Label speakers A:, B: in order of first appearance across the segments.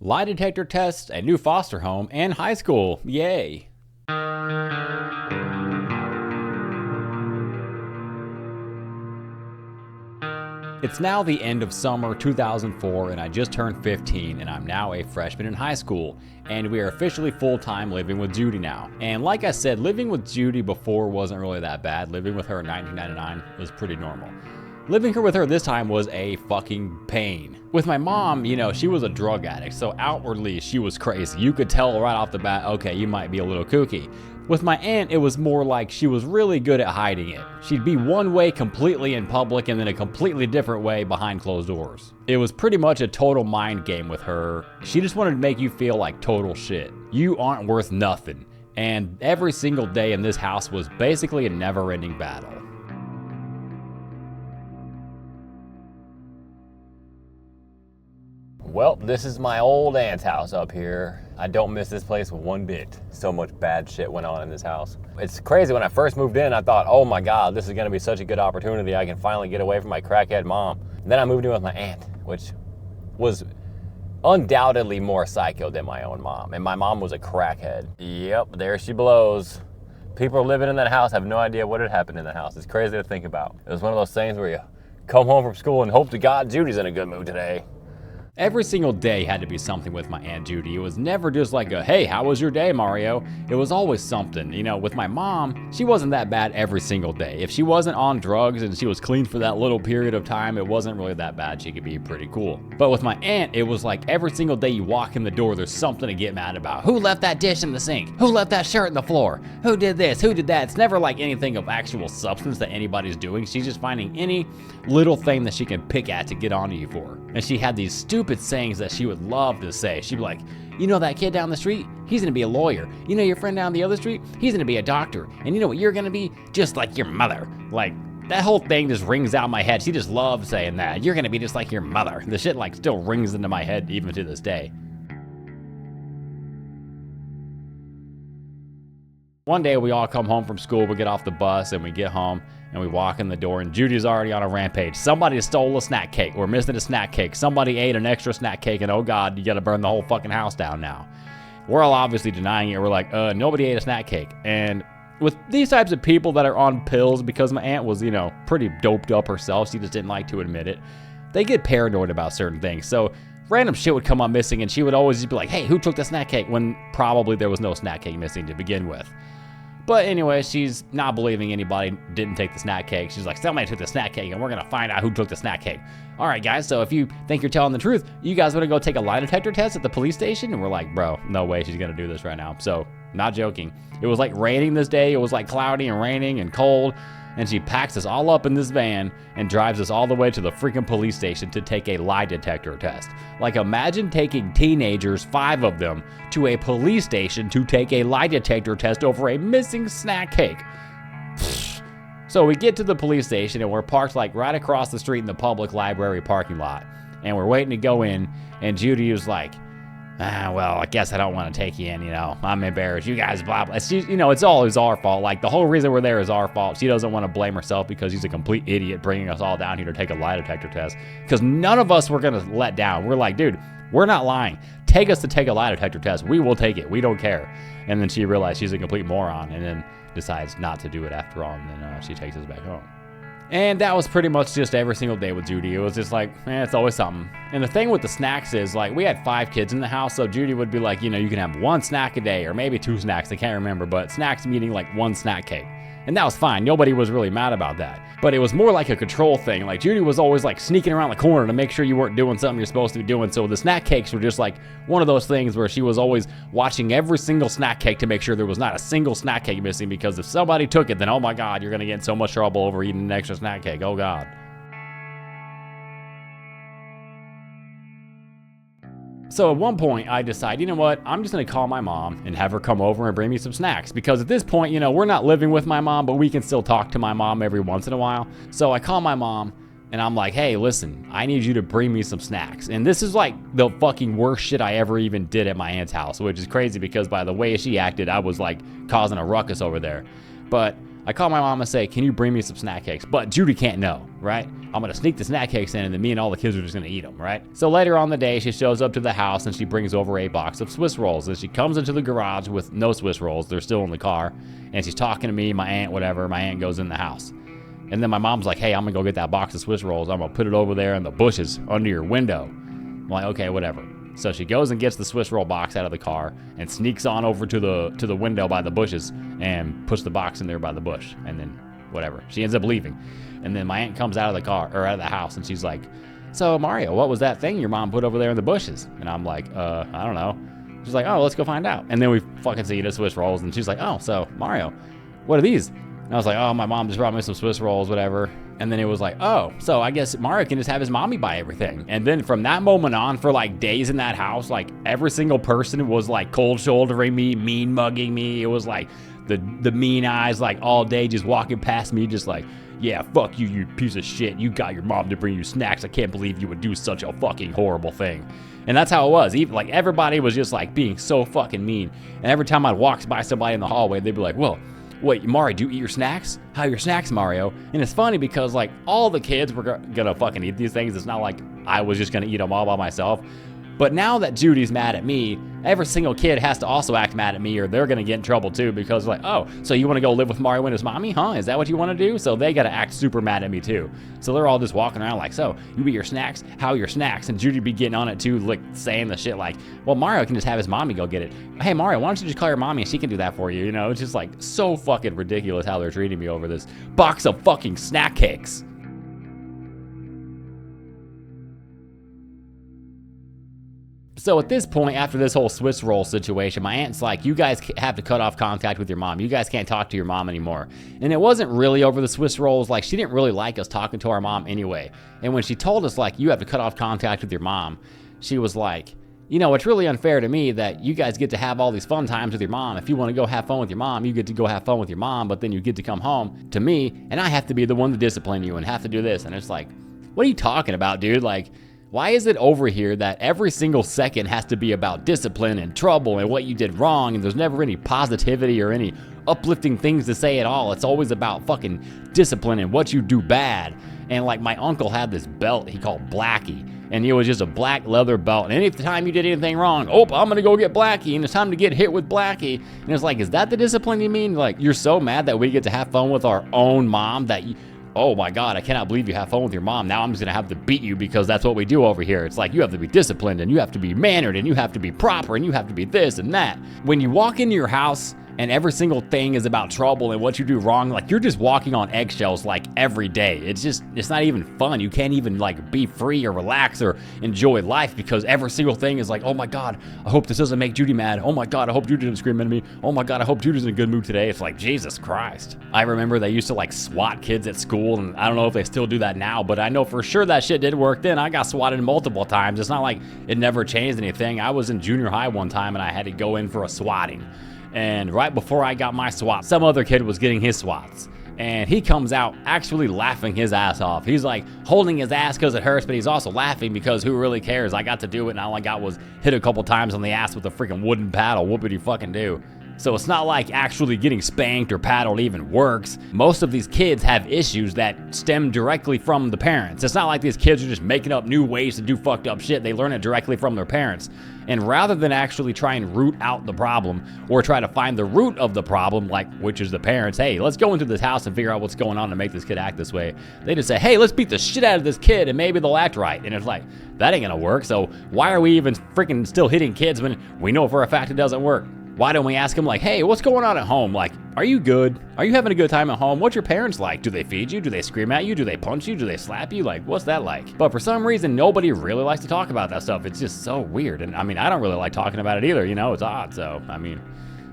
A: Lie detector test, a new foster home, and high school. Yay. It's now the end of summer 2004 and I just turned 15 and I'm now a freshman in high school, and we are officially full-time living with Judy now. And like I said, living with Judy before wasn't really that bad. Living with her in 1999 was pretty normal. Living with her this time was a fucking pain. With my mom, she was a drug addict, so outwardly she was crazy. You could tell right off the bat, okay, you might be a little kooky. With my aunt, it was more like she was really good at hiding it. She'd be one way completely in public and then a completely different way behind closed doors. It was pretty much a total mind game with her. She just wanted to make you feel like total shit. You aren't worth nothing. And every single day in this house was basically a never-ending battle. Well, this is my old aunt's house up here. I don't miss this place one bit. So much bad shit went on in this house. It's crazy, when I first moved in, I thought, oh my God, this is gonna be such a good opportunity. I can finally get away from my crackhead mom. And then I moved in with my aunt, which was undoubtedly more psycho than my own mom. And my mom was a crackhead. Yep, there she blows. People living in that house have no idea what had happened in that house. It's crazy to think about. It was one of those things where you come home from school and hope to God Judy's in a good mood today. Every single day had to be something with my Aunt Judy. It was never just like a, hey, how was your day, Mario? It was always something. With my mom, she wasn't that bad every single day. If she wasn't on drugs and she was clean for that little period of time, it wasn't really that bad. She could be pretty cool. But with my aunt, it was like every single day you walk in the door, there's something to get mad about. Who left that dish in the sink? Who left that shirt on the floor? Who did this? Who did that? It's never like anything of actual substance that anybody's doing. She's just finding any little thing that she can pick at to get onto you for. And she had these stupid sayings that she would love to say. She'd be like, that kid down the street? He's gonna be a lawyer. Your friend down the other street? He's gonna be a doctor. And you know what you're gonna be? Just like your mother. Like, that whole thing just rings out in my head. She just loved saying that. You're gonna be just like your mother. The shit still rings into my head even to this day. One day we all come home from school, we get off the bus and we get home and we walk in the door and Judy's already on a rampage. Somebody stole a snack cake. We're missing a snack cake. Somebody ate an extra snack cake and oh God, you gotta burn the whole fucking house down now. We're all obviously denying it. We're like, nobody ate a snack cake. And with these types of people that are on pills, because my aunt was, pretty doped up herself, she just didn't like to admit it, they get paranoid about certain things. So random shit would come up missing and she would always just be like, hey, who took the snack cake? When probably there was no snack cake missing to begin with. But anyway, she's not believing anybody didn't take the snack cake. She's like, somebody took the snack cake and we're gonna find out who took the snack cake. All right, guys, so if you think you're telling the truth, you guys wanna go take a lie detector test at the police station? And we're like, bro, no way she's gonna do this right now. So, not joking. It was like raining this day. It was like cloudy and raining and cold. And she packs us all up in this van and drives us all the way to the freaking police station to take a lie detector test. Like, imagine taking teenagers, 5 of them, to a police station to take a lie detector test over a missing snack cake. So we get to the police station and we're parked right across the street in the public library parking lot. And we're waiting to go in and Judy was like, well, I guess I don't want to take you in, I'm embarrassed. You guys, blah, blah. It's always our fault. The whole reason we're there is our fault. She doesn't want to blame herself because she's a complete idiot bringing us all down here to take a lie detector test. Because none of us were going to let down. We're like, dude, we're not lying. Take us to take a lie detector test. We will take it. We don't care. And then she realized she's a complete moron and then decides not to do it after all. And then she takes us back home. And that was pretty much just every single day with Judy. It was just like, it's always something. And the thing with the snacks is, we had 5 kids in the house, so Judy would be like, you can have 1 snack a day, or maybe 2 snacks, I can't remember, but snacks meaning 1 snack cake. And that was fine. Nobody was really mad about that. But it was more like a control thing. Judy was always sneaking around the corner to make sure you weren't doing something you're supposed to be doing. So the snack cakes were just one of those things where she was always watching every single snack cake to make sure there was not a single snack cake missing, because if somebody took it, then oh my God, you're gonna get in so much trouble over eating an extra snack cake. Oh God. So at one point, I decide, you know what, I'm just gonna call my mom and have her come over and bring me some snacks. Because at this point, we're not living with my mom, but we can still talk to my mom every once in a while. So I call my mom and I'm like, hey, listen, I need you to bring me some snacks. And this is the fucking worst shit I ever even did at my aunt's house, which is crazy because by the way she acted, I was causing a ruckus over there. But I call my mom and say, can you bring me some snack cakes? But Judy can't know, right? I'm gonna sneak the snack cakes in and then me and all the kids are just gonna eat them, right? So later on the day, she shows up to the house and she brings over a box of Swiss rolls. And she comes into the garage with no Swiss rolls. They're still in the car. And she's talking to me, my aunt, whatever. My aunt goes in the house. And then my mom's like, hey, I'm gonna go get that box of Swiss rolls. I'm gonna put it over there in the bushes under your window. I'm like, okay, whatever. So she goes and gets the Swiss roll box out of the car and sneaks on over to the window by the bushes and puts the box in there by the bush. And then whatever. She ends up leaving. And then my aunt comes out of the car or out of the house and she's like, so Mario, what was that thing your mom put over there in the bushes? And I'm like, I don't know. She's like, oh, let's go find out. And then we fucking see the Swiss rolls and she's like, oh, so Mario, what are these? And I was like, oh, my mom just brought me some Swiss rolls, whatever. And then it was like, oh, so I guess Mario can just have his mommy buy everything. And then from that moment on, for like days in that house, like every single person was like cold shouldering me, mean mugging me. It was like the mean eyes, like all day just walking past me, just like, yeah, fuck you, you piece of shit. You got your mom to bring you snacks. I can't believe you would do such a fucking horrible thing. And that's how it was. Even like everybody was just like being so fucking mean. And every time I'd walk by somebody in the hallway, they'd be like, well, wait, Mario, do you eat your snacks? How are your snacks, Mario? And it's funny because like all the kids were gonna fucking eat these things. It's not like I was just gonna eat them all by myself. But now that Judy's mad at me, every single kid has to also act mad at me or they're gonna get in trouble too because like, oh, so you wanna go live with Mario and his mommy, huh? Is that what you wanna do? So they gotta act super mad at me too. So they're all just walking around like, so you eat your snacks? How are your snacks? And Judy be getting on it too, like saying the shit like, well, Mario can just have his mommy go get it. Hey, Mario, why don't you just call your mommy and she can do that for you? You know, it's just like so fucking ridiculous how they're treating me over this box of fucking snack cakes. So at this point, after this whole Swiss roll situation, my aunt's like, you guys have to cut off contact with your mom. You guys can't talk to your mom anymore. And it wasn't really over the Swiss rolls. Like, she didn't really like us talking to our mom anyway. And when she told us, like, you have to cut off contact with your mom, she was like, you know, it's really unfair to me that you guys get to have all these fun times with your mom. If you want to go have fun with your mom, you get to go have fun with your mom, but then you get to come home to me, and I have to be the one to discipline you and have to do this. And it's like, what are you talking about, dude? Like, why is it over here that every single second has to be about discipline and trouble and what you did wrong, and there's never any positivity or any uplifting things to say at all? It's always about fucking discipline and what you do bad. And like my uncle had this belt he called Blackie, and it was just a black leather belt. And any time you did anything wrong, oh, I'm gonna go get Blackie, and it's time to get hit with Blackie. And it's like, is that the discipline you mean? Like, you're so mad that we get to have fun with our own mom that you, oh my God, I cannot believe you have fun with your mom. Now I'm just gonna have to beat you because that's what we do over here. It's like you have to be disciplined and you have to be mannered and you have to be proper and you have to be this and that. When you walk into your house and every single thing is about trouble and what you do wrong, like you're just walking on eggshells like every day. It's not even fun. You can't even like be free or relax or enjoy life because every single thing is like, oh my God, I hope this doesn't make Judy mad. Oh my God, I hope Judy didn't scream at me. Oh my God, I hope Judy's in a good mood today. It's like, Jesus Christ. I remember they used to like swat kids at school, and I don't know if they still do that now, but I know for sure that shit did work then. I got swatted multiple times. It's not like it never changed anything. I was in junior high one time and I had to go in for a swatting. And right before I got my swat, some other kid was getting his swats. And he comes out actually laughing his ass off. He's like holding his ass because it hurts, but he's also laughing because who really cares? I got to do it and all I got was hit a couple times on the ass with a freaking wooden paddle. Whoopity fucking do. So it's not like actually getting spanked or paddled even works. Most of these kids have issues that stem directly from the parents. It's not like these kids are just making up new ways to do fucked up shit. They learn it directly from their parents. And rather than actually try and root out the problem or try to find the root of the problem, like which is the parents, hey, let's go into this house and figure out what's going on to make this kid act this way. They just say, hey, let's beat the shit out of this kid and maybe they'll act right. And it's like, that ain't gonna work. So why are we even freaking still hitting kids when we know for a fact it doesn't work? Why don't we ask them like, hey, what's going on at home? Like, are you good? Are you having a good time at home? What's your parents like? Do they feed you? Do they scream at you? Do they punch you? Do they slap you? Like, what's that like? But for some reason, nobody really likes to talk about that stuff. It's just so weird. And I mean, I don't really like talking about it either. You know, it's odd. So, I mean,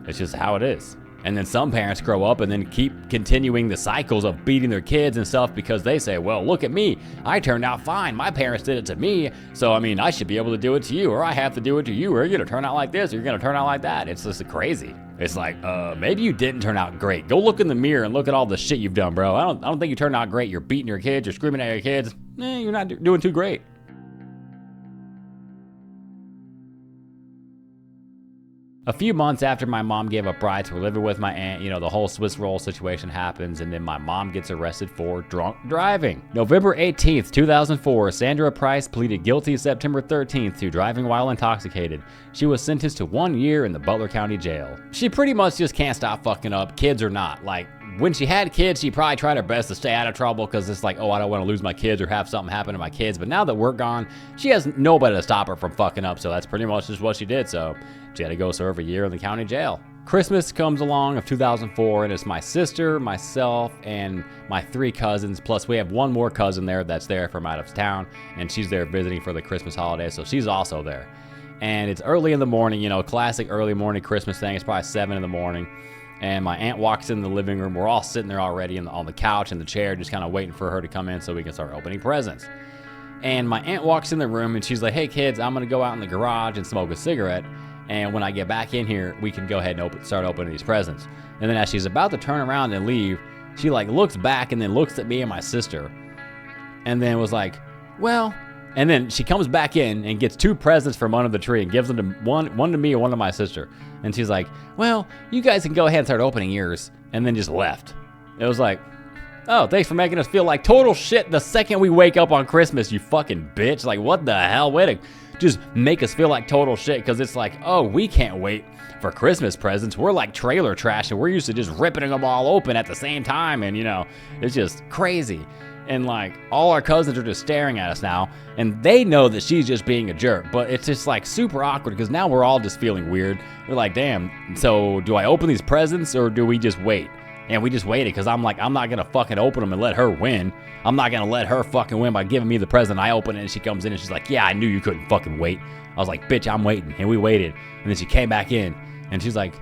A: it's just how it is. And then some parents grow up and then keep continuing the cycles of beating their kids and stuff because they say, well, look at me. I turned out fine. My parents did it to me. So, I mean, I should be able to do it to you, or I have to do it to you, or you're going to turn out like this, or you're going to turn out like that. It's just crazy. It's like, maybe you didn't turn out great. Go look in the mirror and look at all the shit you've done, bro. I don't think you turned out great. You're beating your kids. You're screaming at your kids. You're not doing too great. A few months after my mom gave up rights, we're living with my aunt. The whole Swiss roll situation happens, and then my mom gets arrested for drunk driving. November 18th, 2004, Sandra Price pleaded guilty September 13th to driving while intoxicated. She was sentenced to 1 year in the Butler County Jail. She pretty much just can't stop fucking up, kids or not. Like, when she had kids, she probably tried her best to stay out of trouble because it's like, oh, I don't want to lose my kids or have something happen to my kids. But now that we're gone, she has nobody to stop her from fucking up. So that's pretty much just what she did. So she had to go serve a year in the county jail. Christmas comes along of 2004, and it's my sister, myself, and my 3 cousins. Plus, we have one more cousin there that's there from out of town, and she's there visiting for the Christmas holiday. So she's also there. And it's early in the morning, classic early morning Christmas thing. It's probably 7 in the morning. And my aunt walks in the living room. We're all sitting there already on the couch in the chair, just kind of waiting for her to come in so we can start opening presents. And my aunt walks in the room and she's like, hey kids, I'm going to go out in the garage and smoke a cigarette. And when I get back in here, we can go ahead and start opening these presents. And then as she's about to turn around and leave, she looks back and then looks at me and my sister. And then was like, well... And then she comes back in and gets 2 presents from under the tree and gives them to one to me and one to my sister. And she's like, well, you guys can go ahead and start opening yours. And then just left. It was like, oh, thanks for making us feel like total shit the second we wake up on Christmas, you fucking bitch. Like, what the hell? Way to just make us feel like total shit, because it's like, oh, we can't wait for Christmas presents. We're like trailer trash, and we're used to just ripping them all open at the same time. And, it's just crazy. And all our cousins are just staring at us now, and they know that she's just being a jerk, but it's just super awkward because now we're all just feeling weird. We're like, damn, so do I open these presents or do we just wait? And we just waited because I'm like, I'm not gonna fucking open them and let her win. I'm not gonna let her fucking win by giving me the present. I open it and she comes in and she's like, yeah, I knew you couldn't fucking wait. I was like, bitch, I'm waiting. And we waited, and then she came back in and she's like,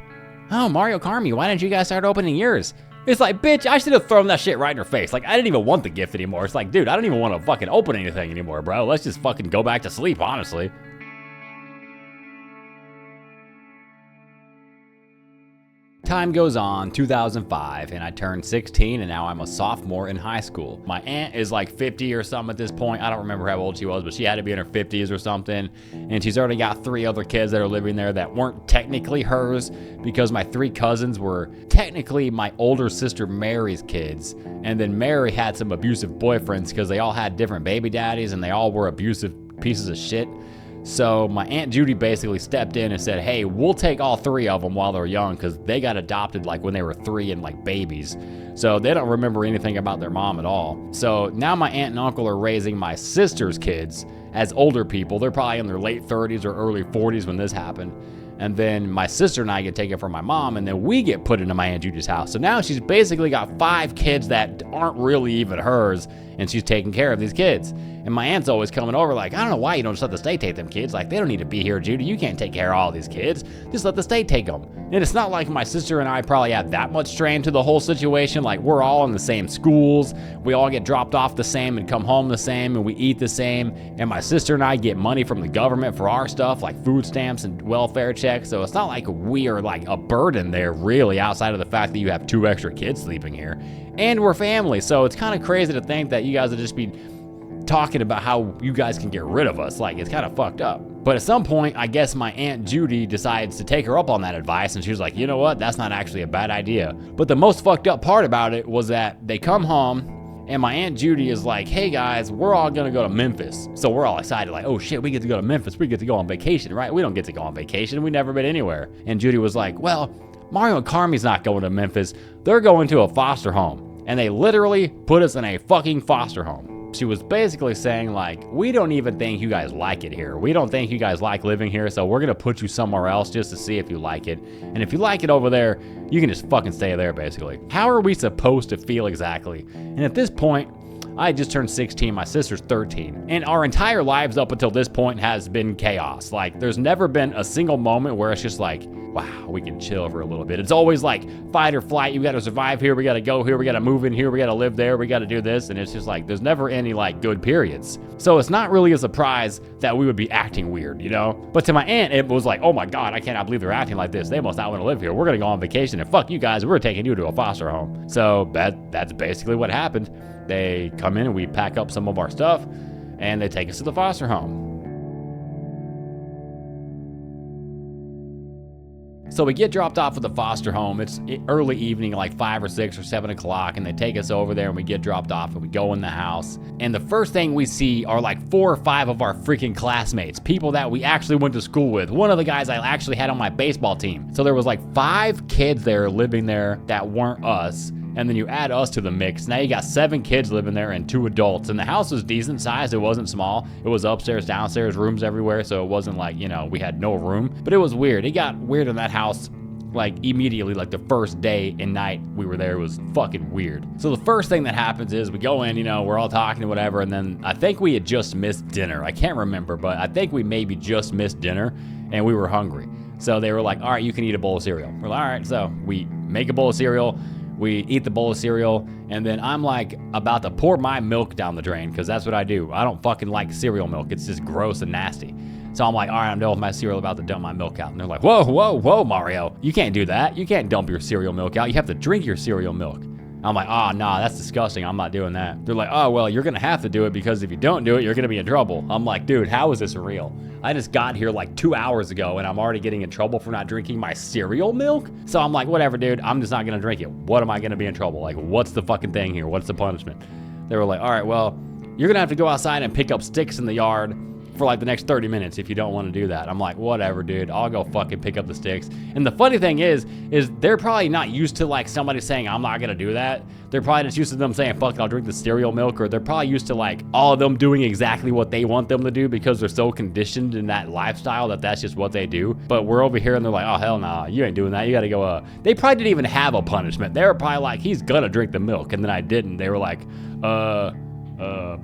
A: oh, Mario Carmi, why didn't you guys start opening yours? It's like, bitch, I should have thrown that shit right in her face. I didn't even want the gift anymore. It's like, dude, I don't even want to fucking open anything anymore, bro. Let's just fucking go back to sleep, honestly. Time goes on, 2005, and I turned 16, and now I'm a sophomore in high school. My aunt is 50 or something at this point. I don't remember how old she was, but she had to be in her 50s or something. And she's already got 3 other kids that are living there that weren't technically hers, because my 3 cousins were technically my older sister Mary's kids. And then Mary had some abusive boyfriends because they all had different baby daddies, and they all were abusive pieces of shit. So my Aunt Judy basically stepped in and said, hey, we'll take all 3 of them while they're young, because they got adopted when they were 3 and babies. So they don't remember anything about their mom at all. So now my aunt and uncle are raising my sister's kids as older people. They're probably in their late 30s or early 40s when this happened. And then my sister and I get taken from my mom, and then we get put into my Aunt Judy's house. So now she's basically got 5 kids that aren't really even hers, and she's taking care of these kids. And my aunt's always coming over I don't know why you don't just let the state take them kids. They don't need to be here, Judy. You can't take care of all these kids. Just let the state take them. And it's not like my sister and I probably have that much strain to the whole situation. We're all in the same schools. We all get dropped off the same and come home the same, and we eat the same. And my sister and I get money from the government for our stuff, like food stamps and welfare checks. So it's not like we are a burden there, really, outside of the fact that you have 2 extra kids sleeping here. And we're family. So it's kind of crazy to think that you guys would just be talking about how you guys can get rid of us. It's kind of fucked up. But at some point, I guess my Aunt Judy decides to take her up on that advice, and she was like, you know what, that's not actually a bad idea. But the most fucked up part about it was that they come home, and my Aunt Judy is like, hey guys, we're all gonna go to Memphis. So we're all excited, oh shit, we get to go to Memphis, we get to go on vacation, right? We don't get to go on vacation, we never been anywhere. And Judy was like, well, Mario and Carmi's not going to Memphis, they're going to a foster home. And they literally put us in a fucking foster home. She was basically saying we don't even think you guys like it here. We don't think you guys like living here, so we're gonna put you somewhere else just to see if you like it. And if you like it over there, you can just fucking stay there, basically. How are we supposed to feel exactly? And at this point, I just turned 16, my sister's 13. And our entire lives up until this point has been chaos. There's never been a single moment where it's just wow, we can chill for a little bit. It's always fight or flight. You gotta survive here, we gotta go here, we gotta move in here, we gotta live there, we gotta do this. And it's just there's never any good periods. So it's not really a surprise that we would be acting weird, But to my aunt, it was oh my God, I cannot believe they're acting like this. They must not want to live here. We're gonna go on vacation, and fuck you guys, we're taking you to a foster home. So that's basically what happened. They come in and we pack up some of our stuff, and they take us to the foster home. So we get dropped off at the foster home. It's early evening, like 5 or 6 or 7 o'clock, and they take us over there and we get dropped off and we go in the house. And the first thing we see are like 4 or 5 of our freaking classmates, people that we actually went to school with. One of the guys I actually had on my baseball team. So there was like 5 kids there living there that weren't us. And then you add us to the mix. Now you got 7 kids living there and 2 adults. And the house was decent sized. It wasn't small. It was upstairs, downstairs, rooms everywhere. So it wasn't like, we had no room. But it was weird. It got weird in that house like immediately, like the first day and night we were there. It was fucking weird. So the first thing that happens is we go in, we're all talking or whatever. And then I think we had just missed dinner. I can't remember, but I think we maybe just missed dinner and we were hungry. So they were like, all right, you can eat a bowl of cereal. We're like, all right. So we make a bowl of cereal. We eat the bowl of cereal, and then I'm like about to pour my milk down the drain, because that's what I do. I don't fucking like cereal milk. It's just gross and nasty. So I'm like, all right, I'm done with my cereal, about to dump my milk out. And they're like, whoa, Mario. You can't do that. You can't dump your cereal milk out. You have to drink your cereal milk. I'm like, oh, nah, that's disgusting. I'm not doing that. They're like, oh, well, you're going to have to do it, because if you don't do it, you're going to be in trouble. I'm like, dude, how is this real? I just got here like 2 hours ago and I'm already getting in trouble for not drinking my cereal milk. So I'm like, whatever, dude, I'm just not going to drink it. What am I going to be in trouble? Like, what's the fucking thing here? What's the punishment? They were like, all right, well, you're going to have to go outside and pick up sticks in the yard for like the next 30 minutes if you don't want to do that. I'm like, whatever, dude, I'll go fucking pick up the sticks. And the funny thing is they're probably not used to like somebody saying, I'm not gonna do that. They're probably just used to them saying, fuck it, I'll drink the cereal milk. Or they're probably used to like all of them doing exactly what they want them to do, because they're so conditioned in that lifestyle that that's just what they do. But we're over here and they're like, oh, hell nah, you ain't doing that. You gotta go, they probably didn't even have a punishment. They were probably like, he's gonna drink the milk. And then I didn't. They were like,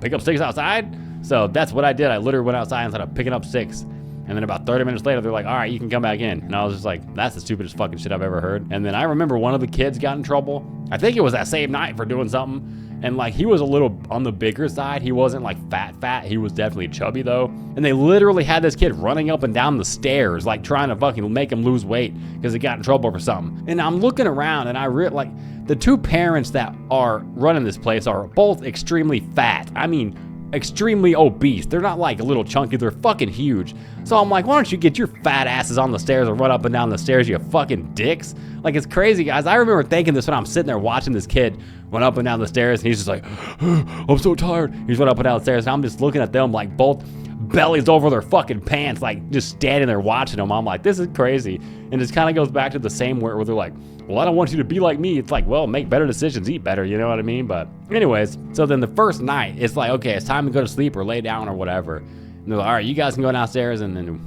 A: pick up sticks outside? So that's what I did. I literally went outside and started picking up sticks. And then about 30 minutes later, they're like, all right, you can come back in. And I was just like, that's the stupidest fucking shit I've ever heard. And then I remember one of the kids got in trouble. I think it was that same night for doing something. And like, he was a little on the bigger side. He wasn't like fat. He was definitely chubby though. And they literally had this kid running up and down the stairs, like trying to fucking make him lose weight because he got in trouble for something. And I'm looking around and I like the 2 parents that are running this place are both extremely fat. I mean, extremely obese. They're not like a little chunky, they're fucking huge. So I'm like, why don't you get your fat asses on the stairs and run up and down the stairs, you fucking dicks? Like, it's crazy, guys. I remember thinking this when I'm sitting there watching this kid run up and down the stairs, and he's just like, I'm so tired. He's running up and down the stairs, and I'm just looking at them like both bellies over their fucking pants, like just standing there watching them. I'm like, this is crazy. And it kind of goes back to the same where they're like, well, I don't want you to be like me. It's like, well, make better decisions, eat better, you know what I mean? But anyways, so then the first night, it's like, okay, it's time to go to sleep or lay down or whatever. And they're like, all right, you guys can go downstairs, and then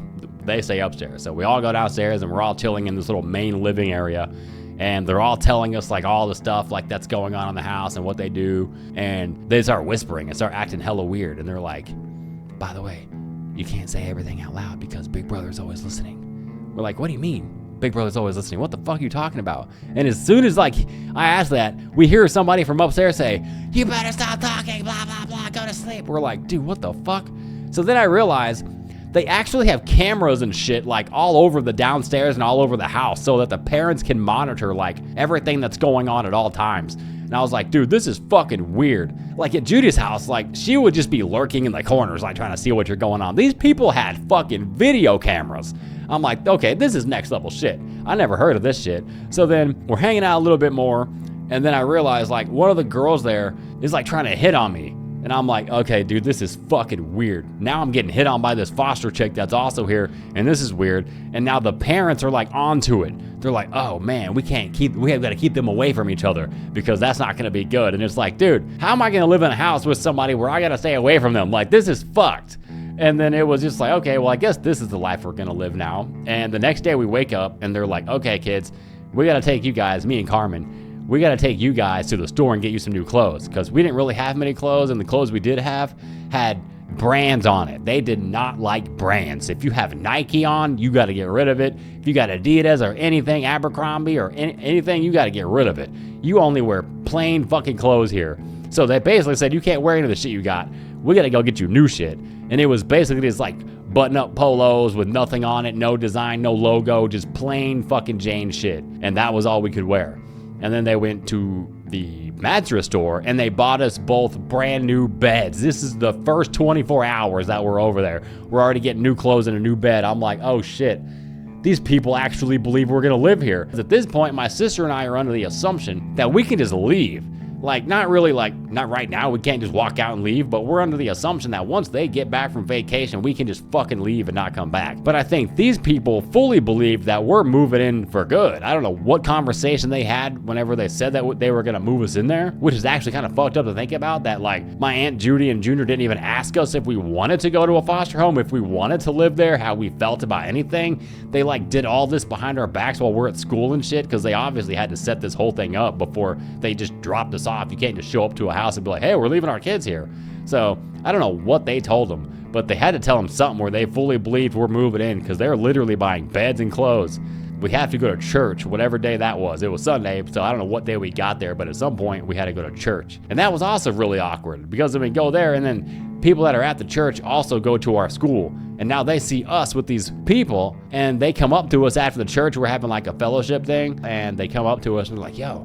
A: they stay upstairs. So we all go downstairs and we're all chilling in this little main living area. And they're all telling us like all the stuff like that's going on in the house and what they do. And they start whispering and start acting hella weird. And they're like, by the way, you can't say everything out loud because Big Brother's always listening. We're like, what do you mean? Big Brother's always listening. What the fuck are you talking about? And as soon as like I ask that, we hear somebody from upstairs say, you better stop talking, blah, blah, blah, go to sleep. We're like, dude, what the fuck? So then I realized they actually have cameras and shit like all over the downstairs and all over the house so that the parents can monitor like everything that's going on at all times. And I was like, dude, this is fucking weird. Like at Judy's house, like she would just be lurking in the corners, like trying to see what you're going on. These people had fucking video cameras. I'm like, okay, this is next level shit. I never heard of this shit. So then we're hanging out a little bit more. And then I realized like one of the girls there is like trying to hit on me. And I'm like, okay, dude, this is fucking weird. Now I'm getting hit on by this foster chick that's also here, and this is weird. And now the parents are like onto it. They're like, oh man, we have got to keep them away from each other because that's not going to be good. And it's like, dude, how am I going to live in a house with somebody where I got to stay away from them? Like, this is fucked. And then it was just like, okay, well, I guess this is the life we're going to live now. And the next day we wake up and they're like, okay, kids, we got to take you guys, me and Carmen, we got to take you guys to the store and get you some new clothes because we didn't really have many clothes, and the clothes we did have had brands on it. They did not like brands. If you have Nike on, you got to get rid of it. If you got Adidas or anything, Abercrombie or anything, you got to get rid of it. You only wear plain fucking clothes here. So they basically said, you can't wear any of the shit you got. We got to go get you new shit. And it was basically just like button-up polos with nothing on it, no design, no logo, just plain fucking Jane shit. And that was all we could wear. And then they went to the mattress store and they bought us both brand new beds. This is the first 24 hours that we're over there. We're already getting new clothes and a new bed. I'm like, oh shit. these people actually believe we're gonna live here. At this point, my sister and I are under the assumption that we can just leave. Like, not really, like, not right now, we can't just walk out and leave, but we're under the assumption that once they get back from vacation, we can just fucking leave and not come back. But I think these people fully believe that we're moving in for good. I don't know what conversation they had whenever they said that they were gonna move us in there, which is actually kind of fucked up to think about, that like my Aunt Judy and Junior didn't even ask us if we wanted to go to a foster home, if we wanted to live there, how we felt about anything. They like did all this behind our backs while we're at school and shit, because they obviously had to set this whole thing up before they just dropped us off. You can't just show up to a house and be like, hey, we're leaving our kids here. So I don't know what they told them, but they had to tell them something where they fully believed we're moving in, because they're literally buying beds and clothes. We have to go to church, whatever day that was. It was Sunday, so I don't know what day we got there, but at some point we had to go to church. And that was also really awkward, because we go there and then people that are at the church also go to our school. And now they see us with these people, and they come up to us after the church. We're having like a fellowship thing, and they come up to us and they're like, yo,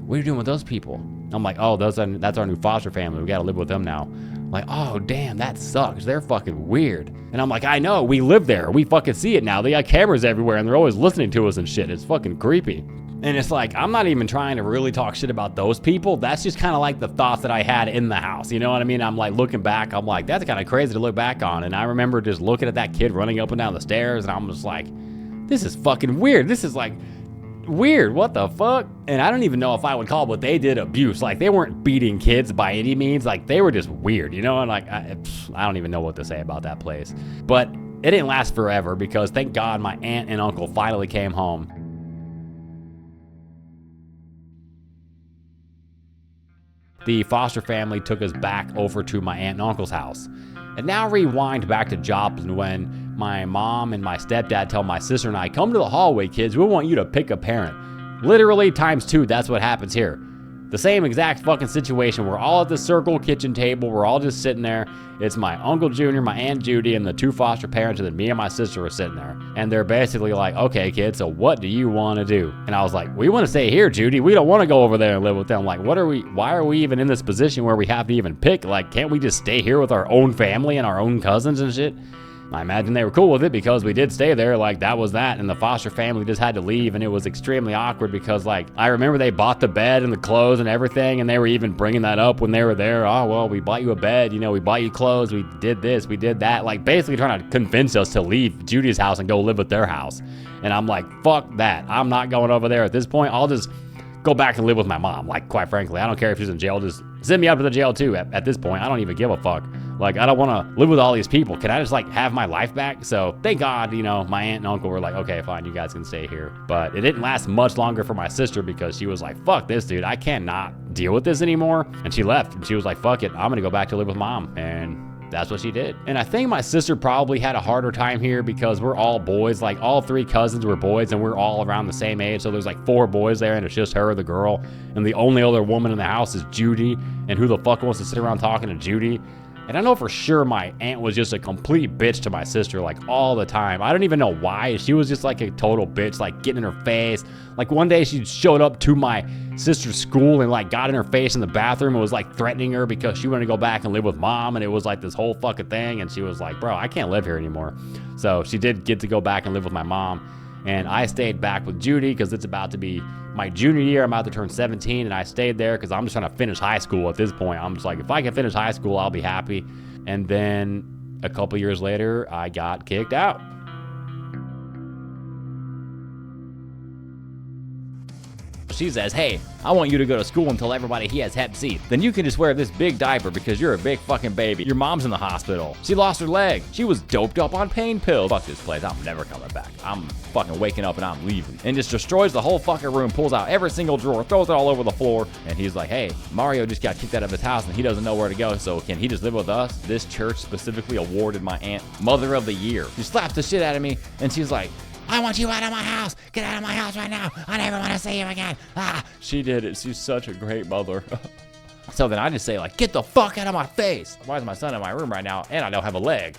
A: what are you doing with those people? I'm like, oh, that's our new foster family. We got to live with them now. I'm like, oh, damn, that sucks. They're fucking weird. And I'm like, I know, we live there. We fucking see it now. They got cameras everywhere, and they're always listening to us and shit. It's fucking creepy. And it's like, I'm not even trying to really talk shit about those people. That's just kind of like the thoughts that I had in the house. You know what I mean? I'm like looking back, I'm like, that's kind of crazy to look back on. And I remember just looking at that kid running up and down the stairs, and I'm just like, this is fucking weird. This is like weird. What the fuck? And I don't even know if I would call what they did abuse. Like, they weren't beating kids by any means. Like, they were just weird, you know? And like, I don't even know what to say about that place. But it didn't last forever, because thank God my aunt and uncle finally came home. The foster family took us back over to my aunt and uncle's house. And now rewind back to Joplin, when my mom and my stepdad tell my sister and I, come to the hallway, kids, we want you to pick a parent. Literally ×2, that's what happens here. The same exact fucking situation. We're all at the circle kitchen table. We're all just sitting there. It's my Uncle Junior, my Aunt Judy, and the two foster parents, and then me and my sister are sitting there. And they're basically like, okay, kids, so what do you want to do? And I was like, we want to stay here, Judy. We don't want to go over there and live with them. Like, why are we even in this position where we have to even pick? Like, can't we just stay here with our own family and our own cousins and shit? I imagine they were cool with it, because we did stay there. Like, that was that, and the foster family just had to leave, and it was extremely awkward, because like, I remember they bought the bed and the clothes and everything, and they were even bringing that up when they were there. Oh, well, we bought you a bed, you know, we bought you clothes, we did this, we did that, like basically trying to convince us to leave Judy's house and go live at their house. And I'm like, fuck that. I'm not going over there at this point. I'll just go back and live with my mom. Like, quite frankly, I don't care if she's in jail. Just send me up to the jail too. At this point, I don't even give a fuck. Like, I don't want to live with all these people. Can I just like have my life back? So thank God, you know, my aunt and uncle were like, okay, fine, you guys can stay here. But it didn't last much longer for my sister, because she was like, fuck this, dude. I cannot deal with this anymore. And she left, and she was like, fuck it, I'm gonna go back to live with mom. And that's what she did. And I think my sister probably had a harder time here, because we're all boys. Like, all three cousins were boys, and we're all around the same age. So there's like 4 boys there, and it's just her, the girl. And the only other woman in the house is Judy. And who the fuck wants to sit around talking to Judy? And I know for sure my aunt was just a complete bitch to my sister, like all the time. I don't even know why. She was just like a total bitch, like getting in her face. Like one day she showed up to my sister's school and like got in her face in the bathroom and was like threatening her because she wanted to go back and live with mom. And it was like this whole fucking thing. And she was like, bro, I can't live here anymore. So she did get to go back and live with my mom. And I stayed back with Judy because it's about to be my junior year. I'm about to turn 17, and I stayed there because I'm just trying to finish high school at this point. I'm just like, if I can finish high school, I'll be happy. And then a couple years later, I got kicked out. She says, hey, I want you to go to school and tell everybody he has hep C. Then you can just wear this big diaper because you're a big fucking baby. Your mom's in the hospital. She lost her leg. She was doped up on pain pills. Fuck this place. I'm never coming back. I'm fucking waking up and I'm leaving. And just destroys the whole fucking room, pulls out every single drawer, throws it all over the floor. And he's like, hey, Mario just got kicked out of his house and he doesn't know where to go. So can he just live with us? This church specifically awarded my aunt Mother of the Year. She slapped the shit out of me and she's like, I want you out of my house. Get out of my house right now. I never want to see you again. She did it. She's such a great mother. So then I just say like, get the fuck out of my face. Why is my son in my room right now? And I don't have a leg.